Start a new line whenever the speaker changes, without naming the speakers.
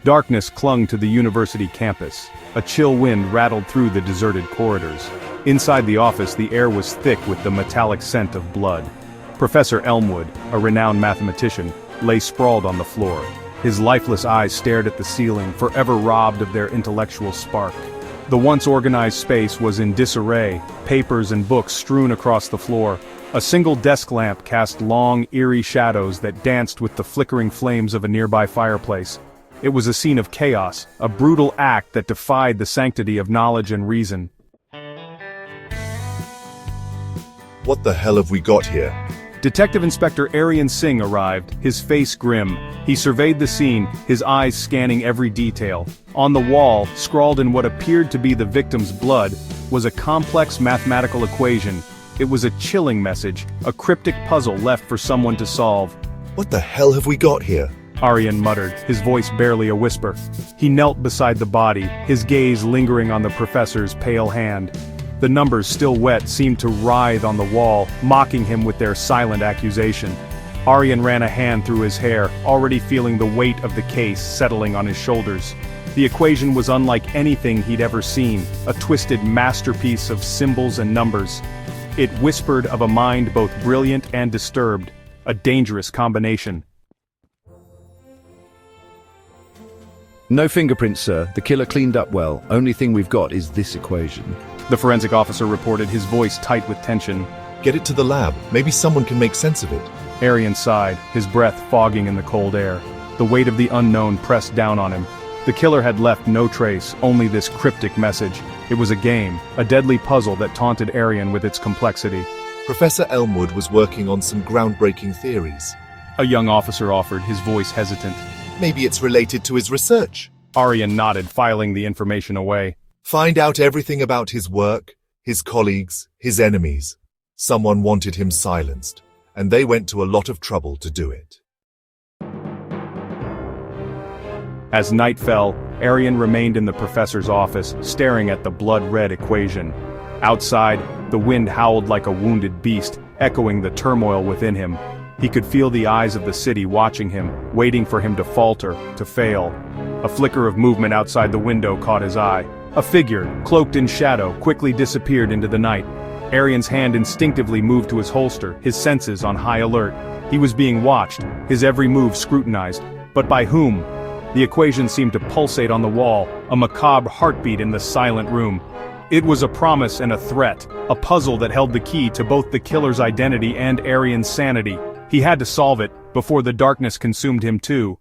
Darkness clung to the university campus. A chill wind rattled through the deserted corridors. Inside the office, the air was thick with the metallic scent of blood. Professor Elmwood, a renowned mathematician, lay sprawled on the floor. His lifeless eyes stared at the ceiling, forever robbed of their intellectual spark. The once organized space was in disarray, papers and books strewn across the floor. A single desk lamp cast long, eerie shadows that danced with the flickering flames of a nearby fireplace. It was a scene of chaos, a brutal act that defied the sanctity of knowledge and reason.
What the hell have we got here?
Detective Inspector Aryan Singh arrived, his face grim. He surveyed the scene, his eyes scanning every detail. On the wall, scrawled in what appeared to be the victim's blood, was a complex mathematical equation. It was a chilling message, a cryptic puzzle left for someone to solve.
What the hell have we got here?
Aryan muttered, his voice barely a whisper. He knelt beside the body, his gaze lingering on the professor's pale hand. The numbers, still wet, seemed to writhe on the wall, mocking him with their silent accusation. Aryan ran a hand through his hair, already feeling the weight of the case settling on his shoulders. The equation was unlike anything he'd ever seen, a twisted masterpiece of symbols and numbers. It whispered of a mind both brilliant and disturbed, a dangerous combination.
No fingerprints, sir. The killer cleaned up well. Only thing we've got is this equation.
The forensic officer reported, his voice tight with tension.
Get it to the lab. Maybe someone can make sense of it.
Aryan sighed, his breath fogging in the cold air. The weight of the unknown pressed down on him. The killer had left no trace, only this cryptic message. It was a game, a deadly puzzle that taunted Aryan with its complexity.
Professor Elmwood was working on some groundbreaking theories.
A young officer offered, his voice hesitant.
Maybe it's related to his research.
Aryan nodded, filing the information away.
Find out everything about his work, his colleagues, his enemies. Someone wanted him silenced, and they went to a lot of trouble to do it.
As night fell, Aryan remained in the professor's office, staring at the blood-red equation. Outside, the wind howled like a wounded beast, echoing the turmoil within him. He could feel the eyes of the city watching him, waiting for him to falter, to fail. A flicker of movement outside the window caught his eye. A figure, cloaked in shadow, quickly disappeared into the night. Aryan's hand instinctively moved to his holster, his senses on high alert. He was being watched, his every move scrutinized. But by whom? The equation seemed to pulsate on the wall, a macabre heartbeat in the silent room. It was a promise and a threat, a puzzle that held the key to both the killer's identity and Aryan's sanity. He had to solve it, before the darkness consumed him too.